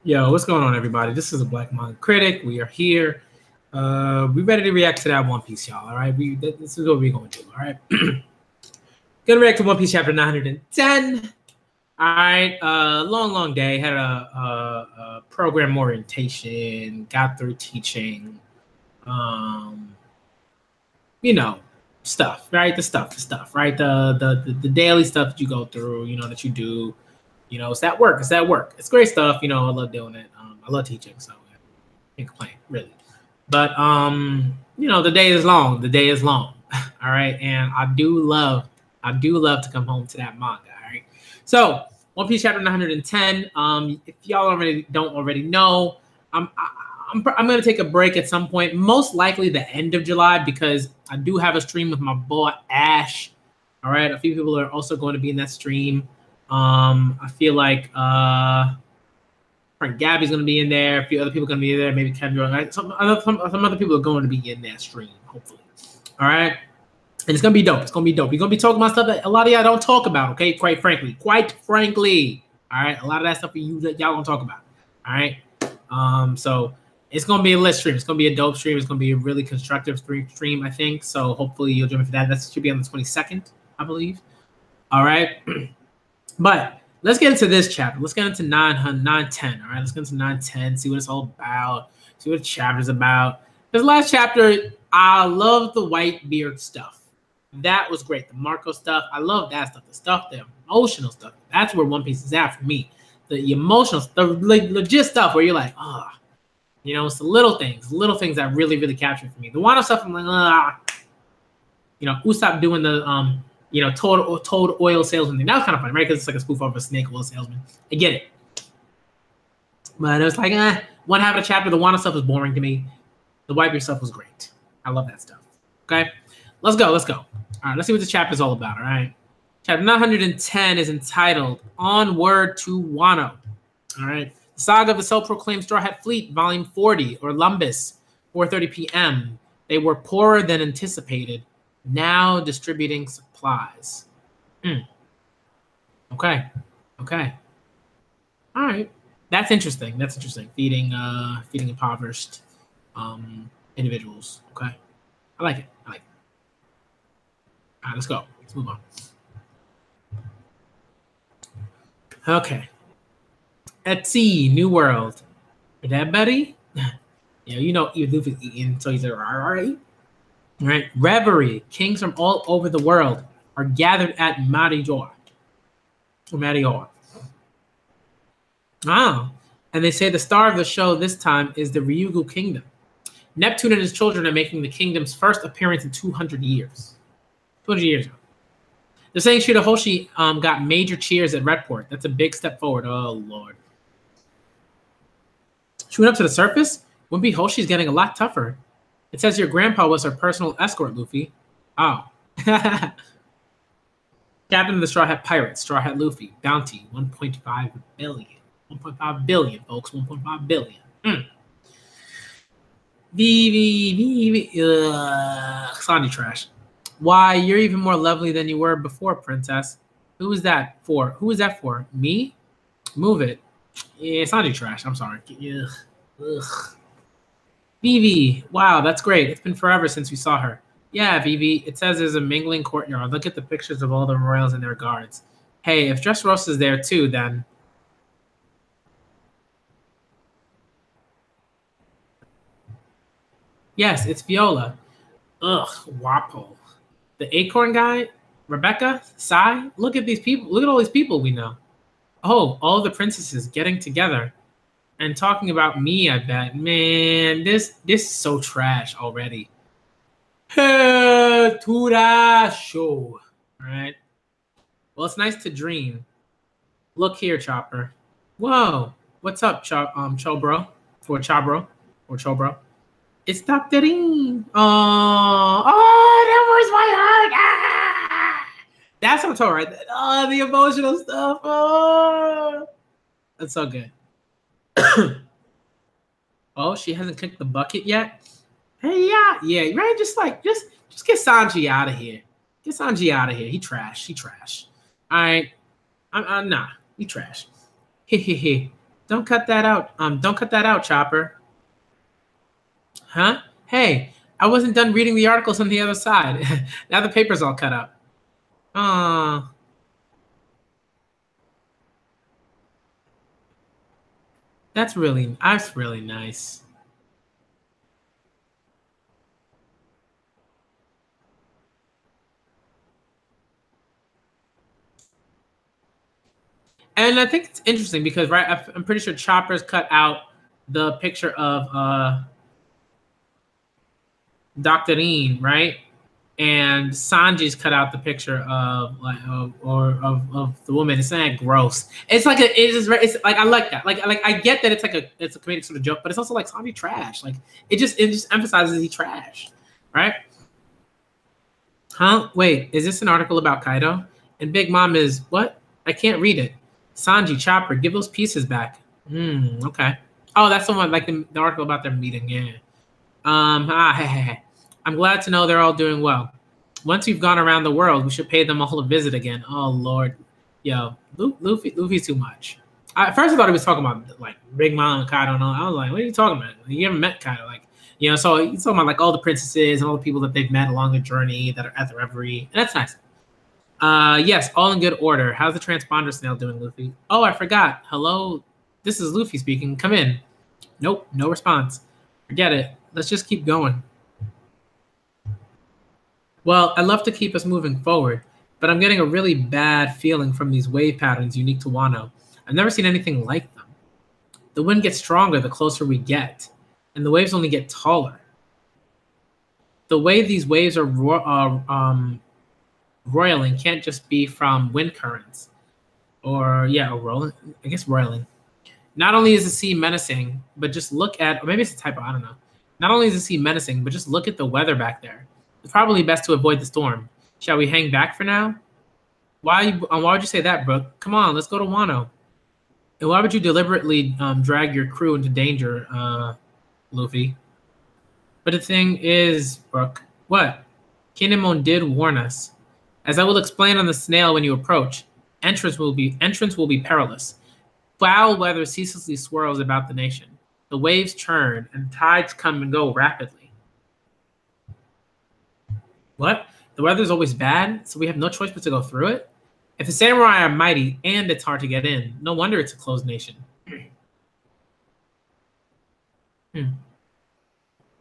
Yo, what's going on, everybody? This is a Black Manga Critic. We are here. We ready to react to that One Piece, y'all. All right, this is what we're gonna do. All right, gonna react to One Piece chapter 910. All right, long day. Had a program orientation. Got through teaching. Um, you know, stuff, right? The stuff, right? The daily stuff that you go through. That you do. It's that work. It's that work. It's great stuff. I love doing it. I love teaching, so I can't complain, really. But the day is long. The day is long. All right, and I do love to come home to that manga. All right, so One Piece chapter 910. If y'all don't already know, I'm gonna take a break at some point, most likely the end of July, because I do have a stream with my boy Ash. All right, a few people are also going to be in that stream. I feel like Frank Gabby's going to be in there. A few other people are going to be in there. Maybe Kendra. Right? Some other people are going to be in that stream, hopefully. All right. And it's going to be dope. It's going to be dope. We're going to be talking about stuff that a lot of y'all don't talk about, okay? Quite frankly. All right. A lot of that stuff y'all don't talk about. All right. So it's going to be a lit stream. It's going to be a dope stream. It's going to be a really constructive stream, I think. So hopefully you'll join me for that. That should be on the 22nd, I believe. All right. But let's get into this chapter. Let's get into 910. All right, let's get into 910, see what it's all about, see what the chapter's about. This last chapter, I love the white beard stuff. That was great. The Marco stuff, I love that stuff. The stuff, the emotional stuff. That's where One Piece is at for me. The emotional, the legit stuff where you're like, it's the little things that really, really capture for me. The Wano stuff, I'm like, Usopp doing the toad oil salesman thing. That was kind of funny, right? Because it's like a spoof of a snake oil salesman. I get it. But it was like, one half of the chapter, the Wano stuff was boring to me. The Whitebeard stuff was great. I love that stuff. Okay? Let's go. All right, let's see what this chapter is all about, all right? Chapter 910 is entitled Onward to Wano. All right? The Saga of the Self-Proclaimed Straw Hat Fleet, Volume 40, or Lumbus, 4:30 p.m. They were poorer than anticipated, now distributing supplies. Okay. All right. That's interesting. Feeding impoverished individuals. Okay. I like it. All right, let's go. Let's move on. Okay. At sea, New World. Is that buddy? Luffy's eating, so he's like, all right. All right. Reverie. Kings from all over the world are gathered at Marior. And they say the star of the show this time is the Ryugu Kingdom. Neptune and his children are making the kingdom's first appearance in 200 years. 200 years ago. They're saying Shirahoshi got major cheers at Redport. That's a big step forward. Oh, Lord. She went up to the surface? Wimpy Hoshi's getting a lot tougher. It says your grandpa was her personal escort, Luffy. Oh. Captain of the Straw Hat Pirates, Straw Hat Luffy. Bounty, 1.5 billion. 1.5 billion, folks. 1.5 billion. Sandy trash. Why, you're even more lovely than you were before, princess. Who is that for? Me? Move it. Yeah, Sandy trash. I'm sorry. Ugh. Vivi, wow, that's great. It's been forever since we saw her. Yeah, Vivi, it says there's a mingling courtyard. Look at the pictures of all the royals and their guards. Hey, if Dressrosa's there too, then... Yes, it's Viola. Ugh, Wapo. The Acorn guy? Rebecca? Sai? Look at these people. Look at all these people we know. Oh, all the princesses getting together. And talking about me, I bet. Man, this is so trash already. Show. Alright. Well, it's nice to dream. Look here, Chopper. Whoa. What's up, Chobro? Or Chobro. It's Dr. Dean. Oh, that was my heart. Ah! That's what I'm talking about. Oh, the emotional stuff. Oh. That's so good. Oh, she hasn't kicked the bucket yet? Hey, yeah, right? Just get Sanji out of here. Get Sanji out of here. He trash. All right. Nah, he trash. Don't Don't cut that out. Don't cut that out, Chopper. Huh? Hey, I wasn't done reading the articles on the other side. Now the paper's all cut up. Oh. That's really nice. And I think it's interesting because I'm pretty sure Chopper's cut out the picture of Doctorine, right? And Sanji's cut out the picture of of the woman. It's not gross. It's like it's like I like that. Like I get that it's a comedic sort of joke, but it's also like Sanji trash. Like it just emphasizes he trash, right? Huh? Wait, is this an article about Kaido? And Big Mom is what? I can't read it. Sanji, Chopper, give those pieces back. Okay. Oh, that's the one, like the article about their meeting. Yeah. I'm glad to know they're all doing well. Once we've gone around the world, we should pay them all a visit again. Oh Lord, yo, Luffy's too much. At first I thought he was talking about like Big Mom and Kaido and all. I was like, what are you talking about? You haven't met Kaido, like, you know. So he's talking about like all the princesses and all the people that they've met along the journey that are at the reverie, and that's nice. Yes, all in good order. How's the transponder snail doing, Luffy? Oh, I forgot. Hello, this is Luffy speaking. Come in. Nope, no response. Forget it. Let's just keep going. Well, I'd love to keep us moving forward, but I'm getting a really bad feeling from these wave patterns unique to Wano. I've never seen anything like them. The wind gets stronger the closer we get, and the waves only get taller. The way these waves are roiling can't just be from wind currents. Or rolling. I guess roiling. Not only is the sea menacing, but just look at, or maybe it's a typo, I don't know. Not only is the sea menacing, but just look at the weather back there. It's probably best to avoid the storm. Shall we hang back for now? Why would you say that, Brooke? Come on, let's go to Wano. And why would you deliberately drag your crew into danger, Luffy? But the thing is, Brooke, what? Kinemon did warn us. As I will explain on the snail when you approach, entrance will be perilous. Foul weather ceaselessly swirls about the nation. The waves churn, and tides come and go rapidly. What? The weather's always bad, so we have no choice but to go through it? If the samurai are mighty and it's hard to get in, no wonder it's a closed nation.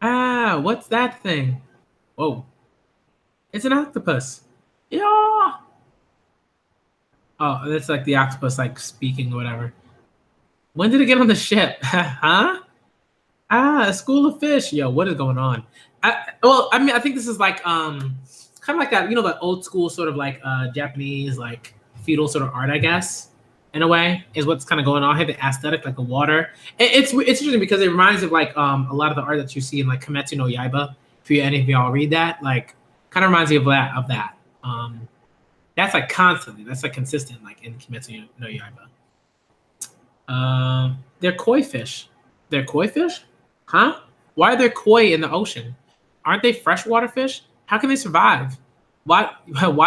Ah, what's that thing? Whoa. It's an octopus. Yeah. Oh, it's like the octopus like speaking or whatever. When did it get on the ship? Huh? Ah, a school of fish. Yo, what is going on? I think this is like kind of like that, you know, that old school sort of like Japanese like feudal sort of art, I guess, in a way, is what's kind of going on here. The aesthetic, like the water. It's interesting because it reminds me of like a lot of the art that you see in like Kimetsu no Yaiba. If any of y'all read that, like, kind of reminds me of that. That's like constantly. That's like consistent, like in Kimetsu no Yaiba. They're koi fish. They're koi fish? Huh? Why are there koi in the ocean? Aren't they freshwater fish? How can they survive? Why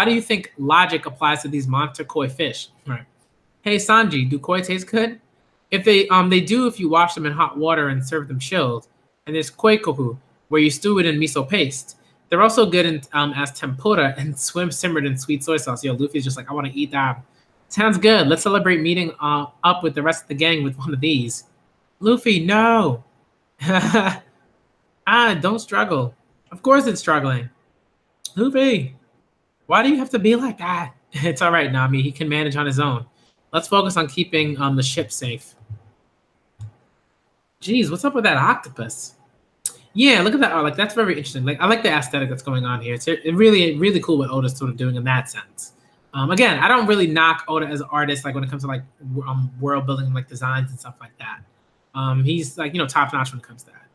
do you think logic applies to these monster koi fish? Right. Hey Sanji, do koi taste good? If they do if you wash them in hot water and serve them chilled. And there's koi koku, where you stew it in miso paste. They're also good in as tempura and simmered in sweet soy sauce. Yo, Luffy's just like, I want to eat that. Sounds good. Let's celebrate meeting up with the rest of the gang with one of these. Luffy, no. Don't struggle. Of course it's struggling. Luffy, why do you have to be like that? It's all right, Nami. He can manage on his own. Let's focus on keeping the ship safe. Jeez, what's up with that octopus? Yeah, look at that. Like, that's very interesting. Like, I like the aesthetic that's going on here. It's really, really cool what Oda's sort of doing in that sense. Again, I don't really knock Oda as an artist, like when it comes to like world building, like designs and stuff like that. He's like, you know, top notch when it comes to that.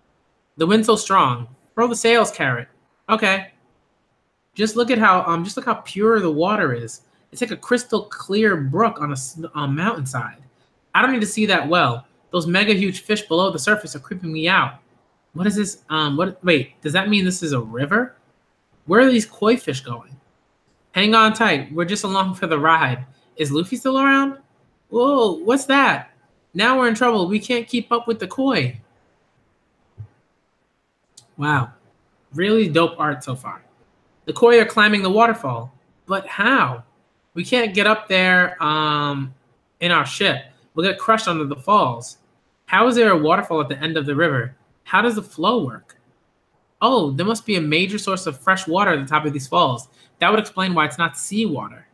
The wind's so strong. Throw the sails, Carrot. Okay. Just look how pure the water is. It's like a crystal clear brook on a mountainside. I don't need to see that well. Those mega huge fish below the surface are creeping me out. What is this? Wait, does that mean this is a river? Where are these koi fish going? Hang on tight. We're just along for the ride. Is Luffy still around? Whoa, what's that? Now we're in trouble. We can't keep up with the koi. Wow. Really dope art so far. The koi are climbing the waterfall. But how? We can't get up there in our ship. We'll get crushed under the falls. How is there a waterfall at the end of the river? How does the flow work? Oh, there must be a major source of fresh water at the top of these falls. That would explain why it's not seawater.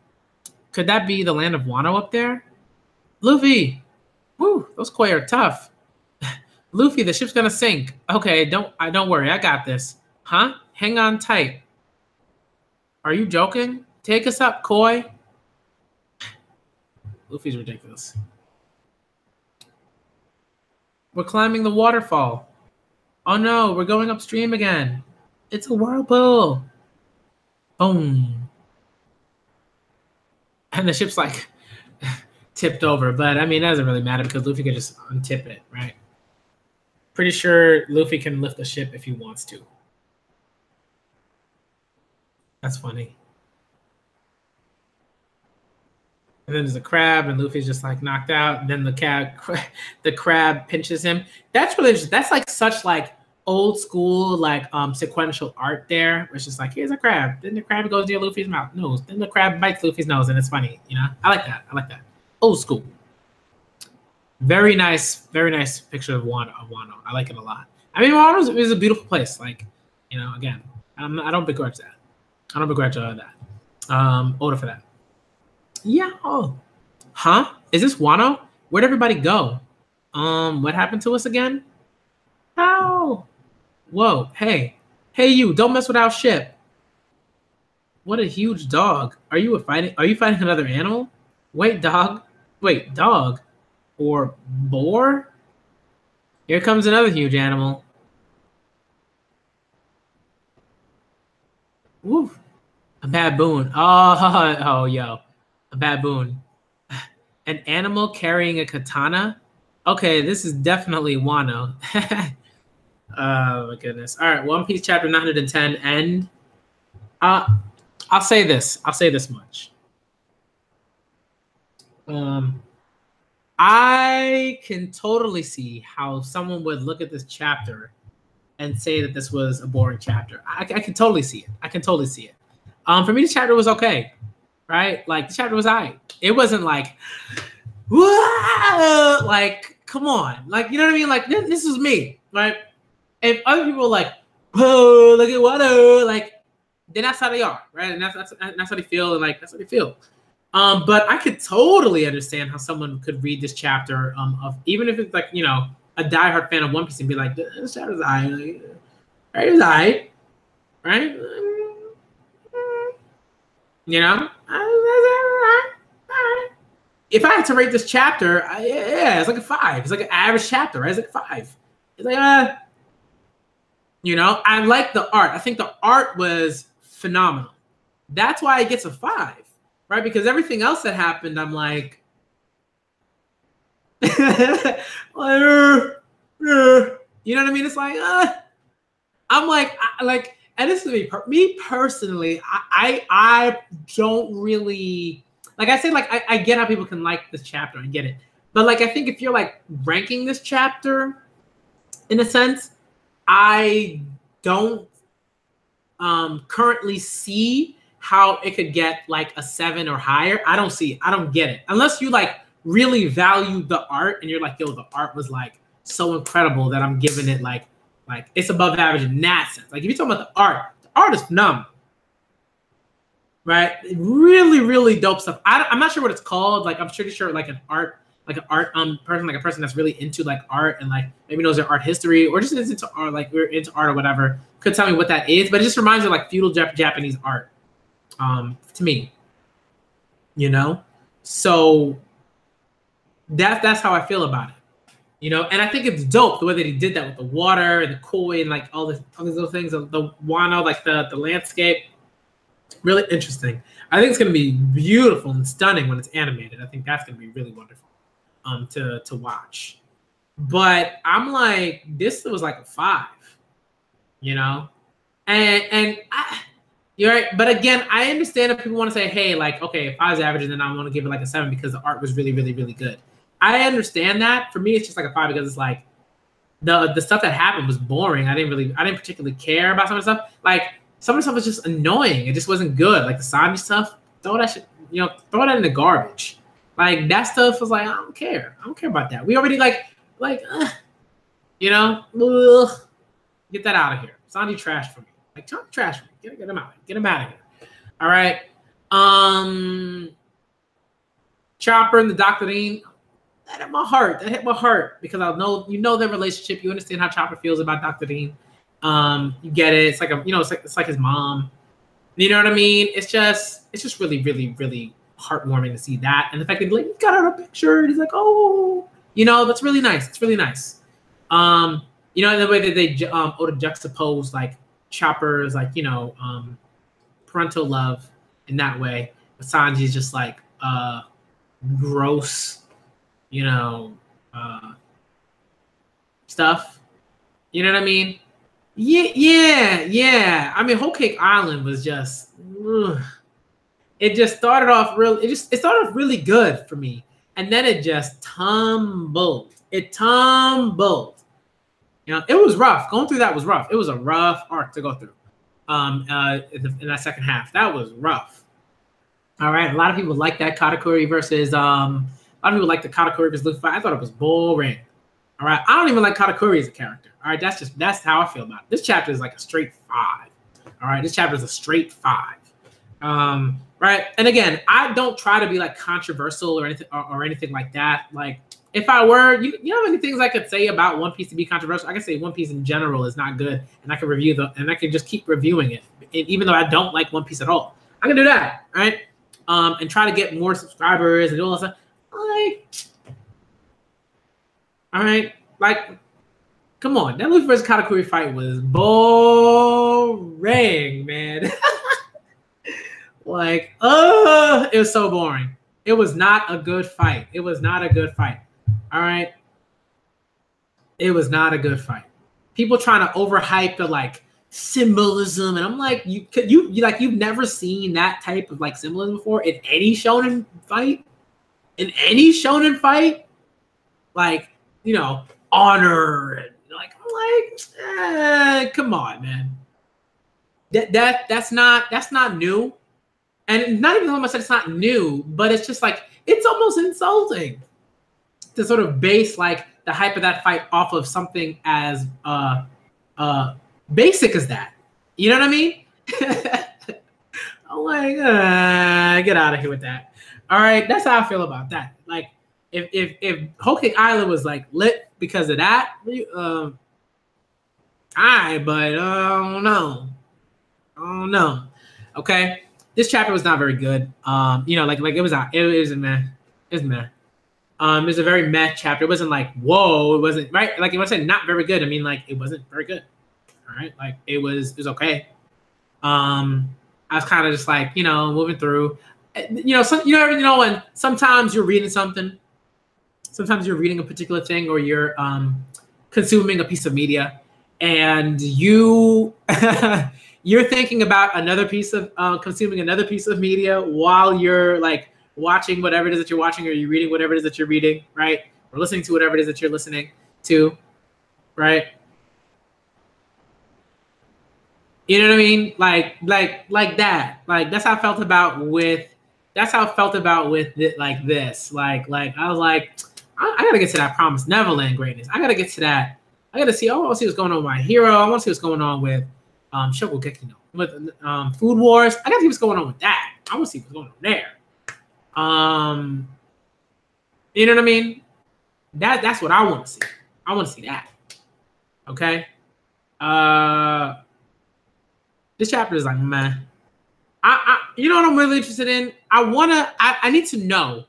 Could that be the land of Wano up there? Luffy! Whew, those koi are tough. Luffy, the ship's gonna sink. Okay, don't worry, I got this. Huh? Hang on tight. Are you joking? Take us up, koi. Luffy's ridiculous. We're climbing the waterfall. Oh no, we're going upstream again. It's a whirlpool. Boom. And the ship's like tipped over, but I mean, that doesn't really matter because Luffy can just untip it, right? Pretty sure Luffy can lift the ship if he wants to. That's funny. And then there's a crab, and Luffy's just like knocked out. And then the crab pinches him. That's really interesting. That's like such like old school like sequential art there. Where it's just like, here's a crab. Then the crab goes near Luffy's mouth nose. Then the crab bites Luffy's nose, and it's funny. You know, I like that. I like that. Old school. Very nice picture of Wano. I like it a lot. I mean, Wano is a beautiful place. Like, you know, again, I don't begrudge that. I don't begrudge that. Oda for that. Yeah. Oh. Huh? Is this Wano? Where'd everybody go? What happened to us again? Ow. Whoa. Hey, you! Don't mess with our ship. What a huge dog! Are you fighting another animal? Wait, dog. Or boar? Here comes another huge animal. Woof. A baboon. Oh, yo. A baboon. An animal carrying a katana? Okay, this is definitely Wano. Oh, my goodness. All right, One Piece chapter 910 end. I'll say this. I'll say this much. I can totally see how someone would look at this chapter and say that this was a boring chapter. I can totally see it. I can totally see it. For me, this chapter was okay, right? Like, the chapter was alright. It wasn't like, whoa, like, come on. Like, you know what I mean? Like, this is me, right? If other people are like, whoa, look at Wano, like, then that's how they are, right? And that's how they feel, and like, that's how they feel. But I could totally understand how someone could read this chapter of even if it's like, you know, a diehard fan of One Piece and be like, this chapter's alright, like, right? It's alright, right? You know, if I had to rate this chapter, yeah, it's like a 5. It's like an average chapter, right? It's like a 5. It's like you know, I like the art. I think the art was phenomenal. That's why it gets a 5. Right, because everything else that happened, I'm like, you know what I mean? It's like, I'm like, and this is me personally. I don't really like. I say like I get how people can like this chapter. I get it, but like I think if you're like ranking this chapter, in a sense, I don't currently see how it could get like a 7 or higher. I don't see it. I don't get it. Unless you like really value the art and you're like, yo, the art was like so incredible that I'm giving it like it's above average in that sense. Like if you're talking about the art is phenomenal. Right? Really, really dope stuff. I'm not sure what it's called. Like I'm pretty sure like an art person, like a person that's really into like art and like maybe knows their art history or just is into art, like we're into art or whatever, could tell me what that is. But it just reminds me of like feudal Japanese art. To me, you know, so that's how I feel about it, you know, and I think it's dope the way that he did that with the water and the koi and like all these little things, the Wano, like the landscape, really interesting. I think it's gonna be beautiful and stunning when it's animated. I think that's gonna be really wonderful, to watch. But I'm like, this was like a 5, you know, and you're right, but again, I understand if people want to say, "Hey, like, okay, if I was average, then I want to give it like a 7 because the art was really, really, really good." I understand that. For me, it's just like a 5 because it's like the stuff that happened was boring. I didn't particularly care about some of the stuff. Like some of the stuff was just annoying. It just wasn't good. Like the Sanji stuff, throw that shit, throw that in the garbage. Like that stuff was like, I don't care. I don't care about that. We already ugh, get that out of here. Sanji trash for me. Like trash for me. Get him out. Get him out of here. All right. Chopper and the Dr. Dean. That hit my heart. That hit my heart because I know their relationship. You understand how Chopper feels about Dr. Dean. You get it. It's like it's like his mom. You know what I mean? It's just really, really, really heartwarming to see that, and the fact that he got out a picture and he's like, oh, that's really nice. It's really nice. And the way that they juxtapose like Chopper's like parental love in that way, but Sanji's just like gross. Stuff. You know what I mean? Yeah. I mean, Whole Cake Island was just. It just started off really good for me, and then it just tumbled. It tumbled. It was rough. Going through that was rough. It was a rough arc to go through. In that second half, that was rough. All right, a lot of people like that Katakuri versus A lot of people like the Katakuri versus Luffy fight. I thought it was boring. All right, I don't even like Katakuri as a character. All right, that's how I feel about it. This chapter is like a straight 5. All right, this chapter is a straight 5. Right, and again, I don't try to be like controversial or anything like that. Like, if I were, you know how many things I could say about One Piece to be controversial? I could say One Piece in general is not good, and I could and I could just keep reviewing it, even though I don't like One Piece at all. I can do that, right? And try to get more subscribers and all that stuff. All right, like, come on, that Luffy versus Katakuri fight was boring, man. It was so boring. It was not a good fight. It was not a good fight. All right, it was not a good fight. People trying to overhype the like symbolism, and I'm like, you've never seen that type of like symbolism before in any shonen fight. In any shonen fight, like honor and like I'm like, come on, man. That's not new, and not even so much that it's not new, but it's just like it's almost insulting to sort of base like the hype of that fight off of something as basic as that. You know what I mean? I'm like, get out of here with that. All right, that's how I feel about that. Like, if Whole Cake Island was like lit because of that, but I don't know. Okay, this chapter was not very good. Like it was meh. It was meh. It was a very meh chapter. It wasn't like whoa. It wasn't right. Like it wasn't not very good. I mean, like it wasn't very good. All right, like it was okay. I was kind of just like moving through. When sometimes you're reading something, sometimes you're reading a particular thing, or you're consuming a piece of media, and you're thinking about another piece of consuming another piece of media while you're like watching whatever it is that you're watching, or you're reading whatever it is that you're reading, right? Or listening to whatever it is that you're listening to, right? You know what I mean? Like that. Like that's how I felt about with. That's how I felt about with it, like this. Like I was like, I gotta get to that Promised Neverland greatness. I gotta get to that. I want to see what's going on with My Hero. I want to see what's going on with Shokugeki with Food Wars. I gotta see what's going on with that. I want to see what's going on there. You know what I mean? That's what I want to see. I want to see that. Okay. This chapter is like meh. You know what I'm really interested in? I need to know.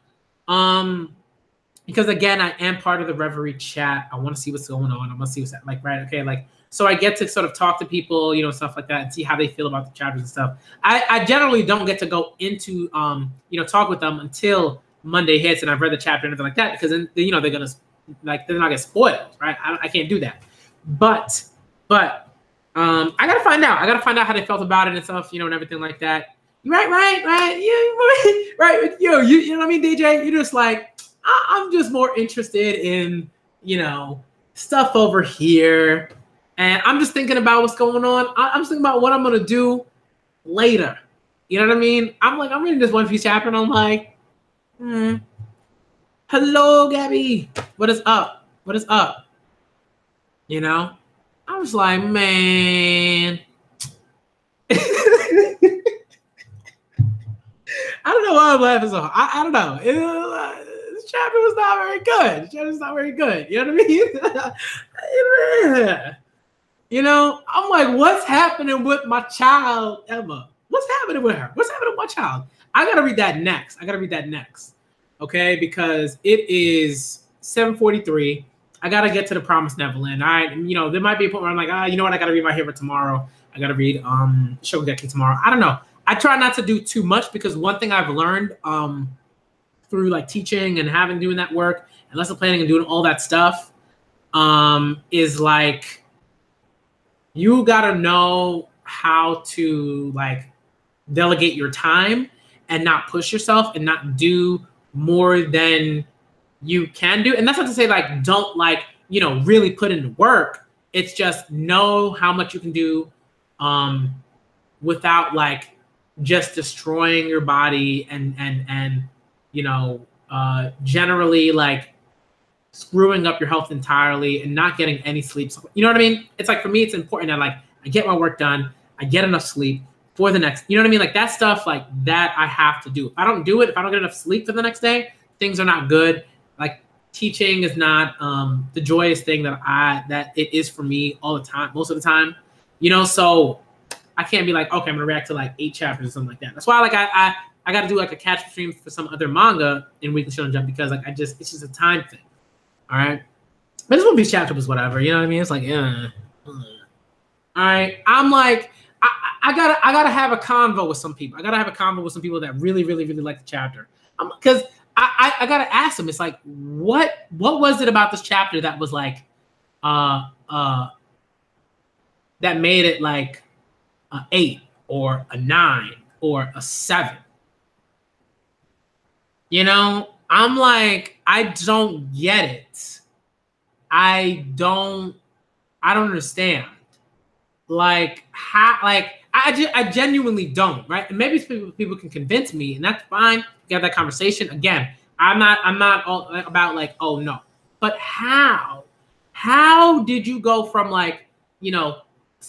Because again, I am part of the Reverie chat. I want to see what's going on. I want to see what's like, right? Okay, like, so I get to sort of talk to people, stuff like that, and see how they feel about the chapters and stuff. I generally don't get to go into, talk with them until Monday hits and I've read the chapter and everything like that, because then, they're gonna they're not gonna spoil, right? I can't do that. But I gotta find out. I gotta find out how they felt about it and stuff, and everything like that. Right. Yeah, right. Yo, you know what I mean, DJ? You're just like, I'm just more interested in, stuff over here. And I'm just thinking about what's going on. I'm just thinking about what I'm going to do later. You know what I mean? I'm reading this One Piece chapter and I'm like, hello, Gabby. What is up? What is up? I was like, man. I don't know why I'm laughing so hard. I don't know. This chapter was not very good. This chapter was not very good. You know what I mean? I'm like, what's happening with my child, Emma? What's happening with her? What's happening with my child? I got to read that next. Okay? Because it is 7:43. I got to get to the Promised Neverland. All right? And, there might be a point where I'm like, you know what? I got to read My Hero tomorrow. I got to read Shokugeki tomorrow. I don't know. I try not to do too much because one thing I've learned through like teaching and doing that work and lesson planning and doing all that stuff is like you gotta know how to like delegate your time and not push yourself and not do more than you can do. And that's not to say like don't like really put into work. It's just know how much you can do without like just destroying your body and generally like screwing up your health entirely and not getting any sleep. You know what I mean? It's like for me, it's important that like I get my work done, I get enough sleep for the next, you know what I mean? Like that stuff like that I have to do. If I don't do it, if I don't get enough sleep for the next day, things are not good. Like teaching is not the joyous thing that it is for me all the time, most of the time, so I can't be like, okay, I'm gonna react to like 8 chapters or something like that. That's why like I got to do like a catch stream for some other manga in Weekly Shonen Jump because like it's just a time thing. All right, but this One Piece chapter was whatever. You know what I mean? It's like all right. I'm like I gotta have a convo with some people. I gotta have a convo with some people that really really really like the chapter because I gotta ask them. It's like what was it about this chapter that was like that made it like an 8 or a 9 or a 7. I'm like, I don't get it. I don't understand. Like how, like I genuinely don't, right? And maybe people can convince me, and that's fine. Get that conversation. Again, I'm not all about like, oh no. But how did you go from like,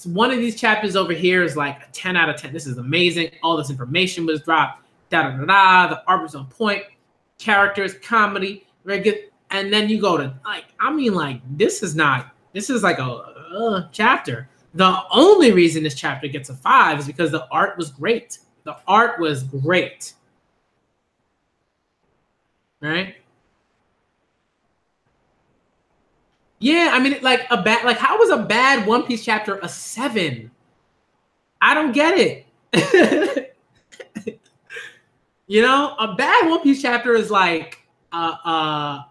one of these chapters over here is like a 10 out of 10. This is amazing. All this information was dropped. The art was on point. Characters, comedy, very good. And then you go to like, this is like a chapter. The only reason this chapter gets a 5 is because the art was great. The art was great. Right? Yeah, like how was a bad One Piece chapter a 7? I don't get it. A bad One Piece chapter is like a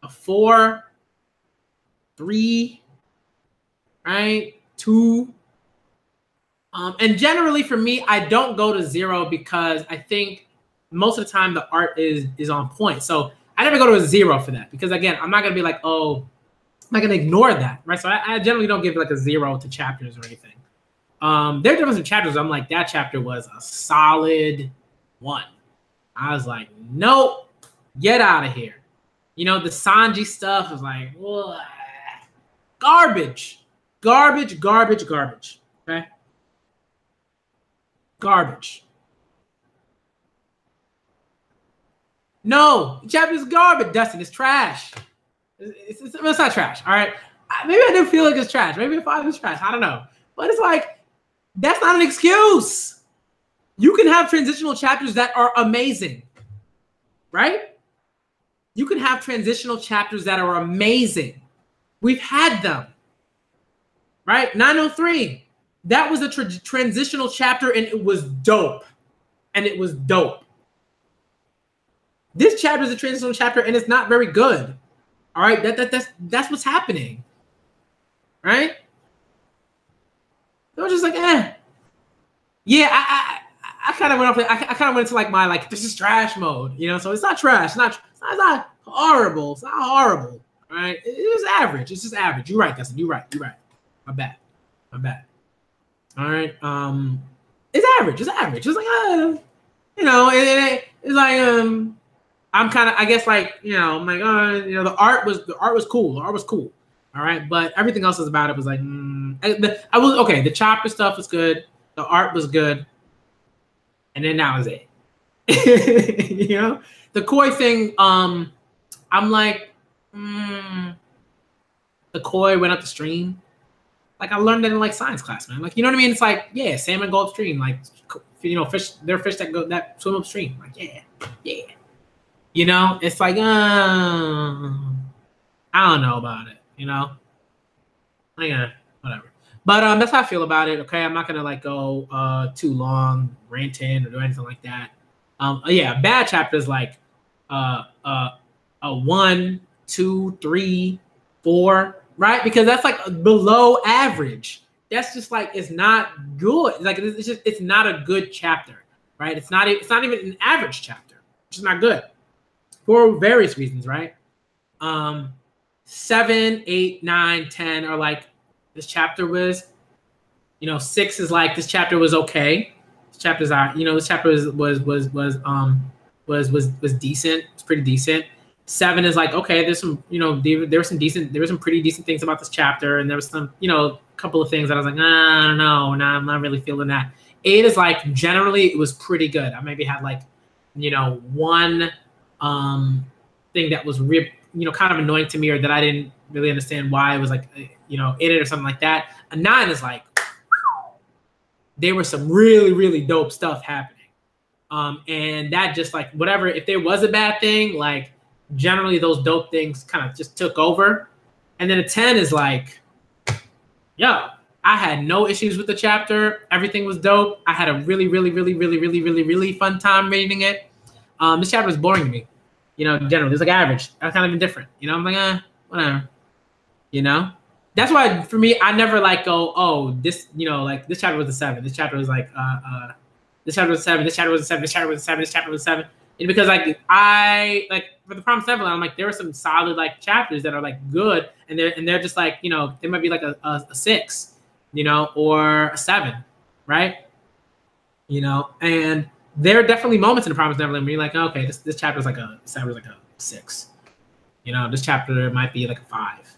4, 3, right? 2. And generally for me, I don't go to 0 because I think most of the time the art is on point. So I never go to a 0 for that because again, I'm not gonna be like, oh, I'm not gonna ignore that, right? So I generally don't give like a 0 to chapters or anything. There are different chapters. I'm like, that chapter was a solid 1. I was like, nope, get out of here. The Sanji stuff was like, ugh. Garbage. Okay, garbage. No, the chapter is garbage, Dustin. It's trash. It's not trash, all right? Maybe I didn't feel like it's trash. Maybe 5 is trash. I don't know. But it's like, that's not an excuse. You can have transitional chapters that are amazing, right? You can have transitional chapters that are amazing. We've had them, right? 903. That was a transitional chapter, and it was dope. This chapter is a transitional chapter, and it's not very good. All right, that's what's happening, right? They were just like, eh. Yeah, I kind of went off. I kind of went into like my like this is trash mode, you know. So it's not trash. It's not horrible. It's not horrible. All right, it was average. It's just average. You're right, Dustin. You're right. My bad. All right. It's average. It's average. It's like you know, it's like I'm kind of I guess like you know I'm like you know the art was cool. The art was cool. All right, but everything else about it was like I was okay. The chopper stuff was good. The art was good. And then that was it. You know? The koi thing, I'm like, the koi went up the stream. Like I learned that in like science class, man. Like, you know what I mean? It's like, yeah, salmon go upstream. Like, you know, fish, there are fish that swim upstream. Like, yeah. You know, it's like, I don't know about it, you know? Like, whatever. But that's how I feel about it. Okay, I'm not gonna like go too long ranting or do anything like that. Yeah, bad chapters like a 1, 2, 3, 4, right? Because that's like below average. That's just like it's not good. Like it's not a good chapter, right? It's not even an average chapter. It's just not good for various reasons, right? 7, 8, 9, 10 are like. This chapter was, you know, 6 is like this chapter was okay. This chapter's you know, this chapter was decent. It's pretty decent. 7 is like okay. There's some, you know, there were some pretty decent things about this chapter, and there was some, you know, a couple of things that I was like, I don't know, I'm not really feeling that. 8 is like generally it was pretty good. I maybe had like, you know, one thing that was you know, kind of annoying to me, or that I didn't really understand why it was like, you know, in it or something like that. A 9 is like, there was some really, really dope stuff happening. And that just like, whatever, if there was a bad thing, like generally those dope things kind of just took over. And then a 10 is like, yo, I had no issues with the chapter. Everything was dope. I had a really, really, really, really, really, really, really fun time reading it. This chapter was boring to me, you know, generally. It's like average. I was kind of indifferent. You know, I'm like, whatever. You know? That's why for me, I never like go, oh, this, you know, like this chapter was a 7. This chapter was like, this chapter was a 7. This chapter was a 7. This chapter was a 7. This chapter was a 7. And because like I like for the Promised Neverland, I'm like there were some solid like chapters that are like good, and they're just like, you know, they might be like a 6, you know, or a 7, right? You know, and there are definitely moments in the Promised Neverland where you're like, okay, this chapter is like a 7, like a 6. You know, this chapter might be like a 5.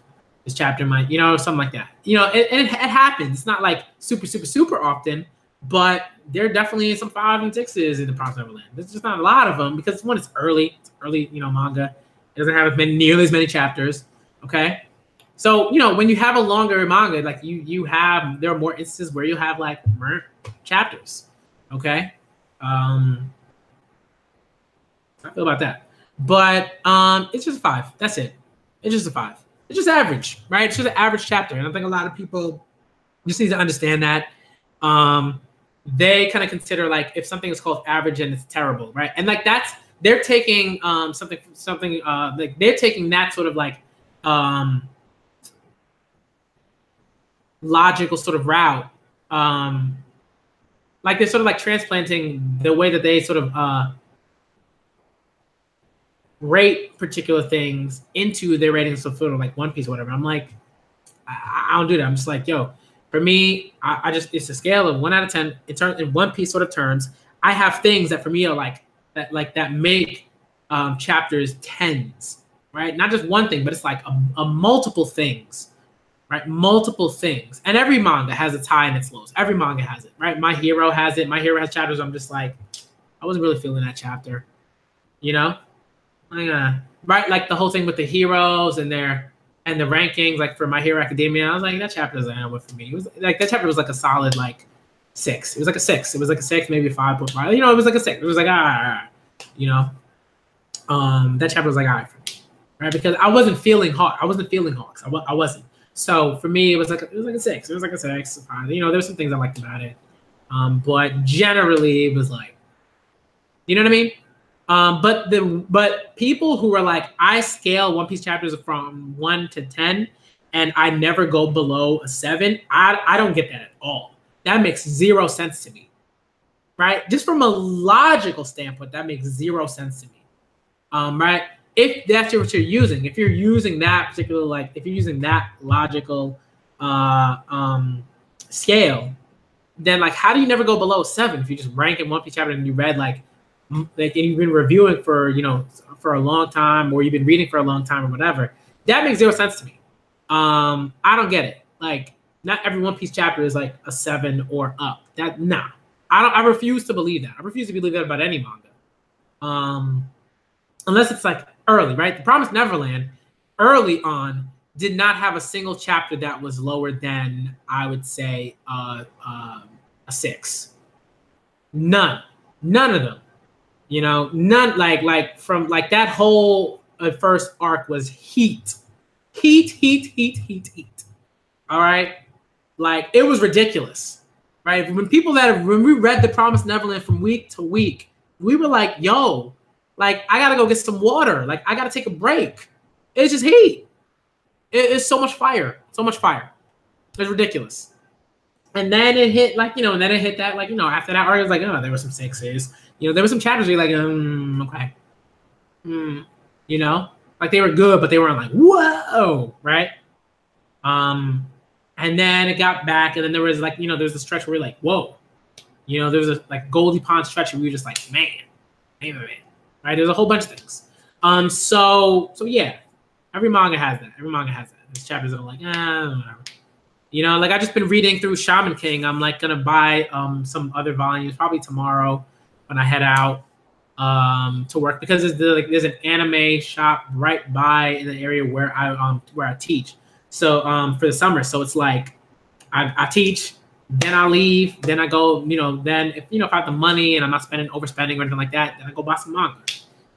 This chapter might, you know, something like that. You know, it happens. It's not like super, super, super often, but there are definitely some 5 and 6s in the Promised Neverland. There's just not a lot of them because one, it's early, you know, manga. It doesn't have nearly as many chapters. Okay, so you know when you have a longer manga, like you have, there are more instances where you have like chapters. Okay, I feel about that, but it's just a 5. That's it. It's just a 5. It's just average, right? It's just an average chapter. And I think a lot of people just need to understand that. They kind of consider like if something is called average and it's terrible, right? And like they're taking something like they're taking that sort of like logical sort of route. Like they're sort of like transplanting the way that they sort of rate particular things into their ratings of sort of like One Piece or whatever. I'm like, I don't do that. I'm just like, yo, for me, I just, it's a scale of 1 out of 10 in One Piece sort of terms. I have things that for me are like that make chapters 10s, right? Not just one thing, but it's like a multiple things, right? Multiple things. And every manga has its high and its lows. Every manga has it, right? My Hero has it. My Hero has chapters I'm just like, I wasn't really feeling that chapter, you know? Right, like the whole thing with the heroes and the rankings, like for My Hero Academia, I was like, that chapter doesn't end for me. It was like that chapter was like a solid like 6. It was like a 6. It was like a 6, maybe 5.5. You know, it was like a 6. It was like all right. You know, that chapter was like all right for me, right? Because I wasn't feeling Hawks. I wasn't. So for me, it was like a 6. It was like a 6. 5. You know, there's some things I liked about it, but generally it was like, you know what I mean? But people who are like, I scale One Piece chapters from 1 to 10 and I never go below a 7, I don't get that at all. That makes 0 sense to me. right? Just from a logical standpoint, that makes zero sense to me, right? If that's what you're using, if you're using that particular, like, if you're using that logical scale, then like, how do you never go below 7 if you just rank in One Piece chapter and you read like and you've been reviewing for, you know, for a long time, or you've been reading for a long time or whatever? That makes zero sense to me. I don't get it. Like, not every One Piece chapter is like a 7 or up. That, nah. I refuse to believe that. I refuse to believe that about any manga. Unless it's like early, right? The Promised Neverland, early on, did not have a single chapter that was lower than, I would say, a 6. None of them. You know, none. Like from like that whole first arc was heat. All right, like, it was ridiculous, right? When we read The Promised Neverland from week to week, we were like, yo, like, I gotta go get some water. Like, I gotta take a break. It's just heat. It's so much fire. So much fire. It's ridiculous. And then it hit, like, you know, and then it hit that, like, you know, after that arc, it was like, oh, there were some 6s. You know, there were some chapters where you're like, okay. You know? Like, they were good, but they weren't like, whoa, right? And then it got back, and then there was, like, you know, there's a stretch where we're like, whoa. You know, there was a, like, Goldie Pond stretch where we were just like, man. Right? There's a whole bunch of things. So yeah. Every manga has that. There's chapters that are like, whatever. You know, like, I've just been reading through Shaman King. I'm like gonna buy some other volumes probably tomorrow when I head out to work, because there's an anime shop right by in the area where I teach. So for the summer, so it's like I teach, then I leave, then I go, you know, then if I have the money and I'm not overspending or anything like that, then I go buy some manga.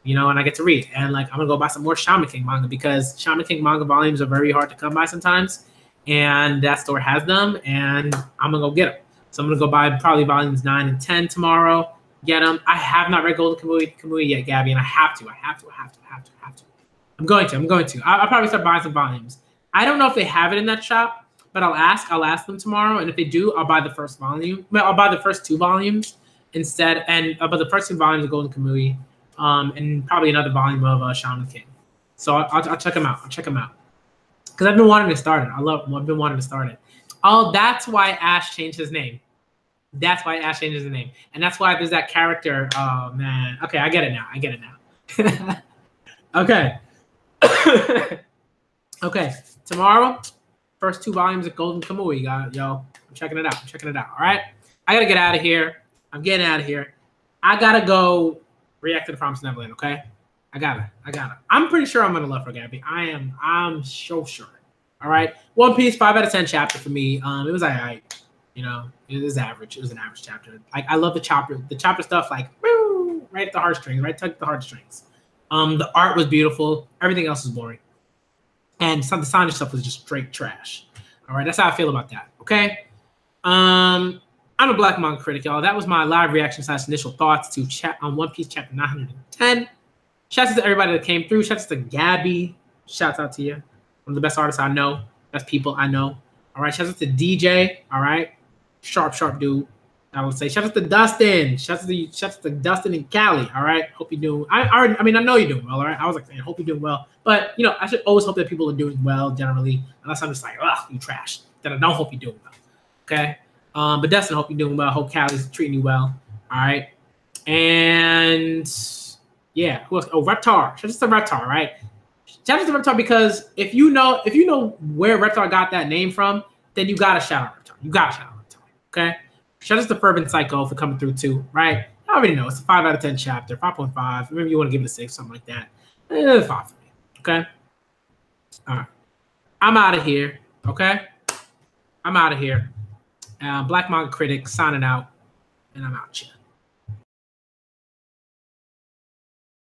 You know, and I get to read. And like, I'm gonna go buy some more Shaman King manga, because Shaman King manga volumes are very hard to come by sometimes. And that store has them, and I'm gonna go get them. So I'm gonna go buy probably volumes 9 and 10 tomorrow. Get them. I have not read Golden Kamuy yet, Gabby, and I have to. I'm going to. I'll probably start buying some volumes. I don't know if they have it in that shop, but I'll ask them tomorrow, and if they do, I'll buy the first volume. I'll buy the first 2 volumes instead, and I'll buy the first 2 volumes of Golden Kamuy. And probably another volume of Shaman King. So I'll check them out. Because I've been wanting to start it. I've been wanting to start it. Oh, that's why Ash changed his name. And that's why there's that character. Oh, man. Okay, I get it now. Okay. Okay. Tomorrow, first 2 volumes of Golden Kamuy. Yo, I'm checking it out. All right? I got to get out of here. I'm getting out of here. I got to go react to The Promised Neverland, okay? I gotta. I'm pretty sure I'm gonna love her, Gabby. I'm so sure. All right. One Piece, 5 out of 10 chapter for me. It was alright. You know, it was average. It was an average chapter. I love the chapter stuff, like, woo, right at the heartstrings, right? Tug the heartstrings. The art was beautiful. Everything else was boring. And some of the sound stuff was just straight trash. All right, that's how I feel about that. Okay. I'm a Black Manga Critic, y'all. That was my live reaction / initial thoughts to One Piece chapter 910. Shouts out to everybody that came through. Shouts out to Gabby. Shouts out to you. One of the best artists I know. Best people I know. All right. Shouts out to DJ. All right. Sharp dude. I would say. Shouts out to Dustin. Shouts out to Dustin and Callie. All right. Hope you're doing. I know you're doing well. All right. I was like saying, hope you're doing well. But you know, I should always hope that people are doing well generally. Unless I'm just like, ugh, you trash. Then I don't hope you're doing well. Okay. But Dustin, hope you're doing well. Hope Callie's treating you well. All right. And yeah, who else? Oh, Reptar. Shout out to Reptar, right? Shout out to Reptar, because if you know where Reptar got that name from, then you gotta shout out Reptar. Okay. Shout out to Fervent Psycho for coming through too, right? I already know it's a 5 out of 10 chapter, 5.5. Maybe you want to give it a 6, something like that. 5 for me. Okay. All right. I'm out of here. Okay. I'm out of here. Black Manga Critic signing out, and I'm out.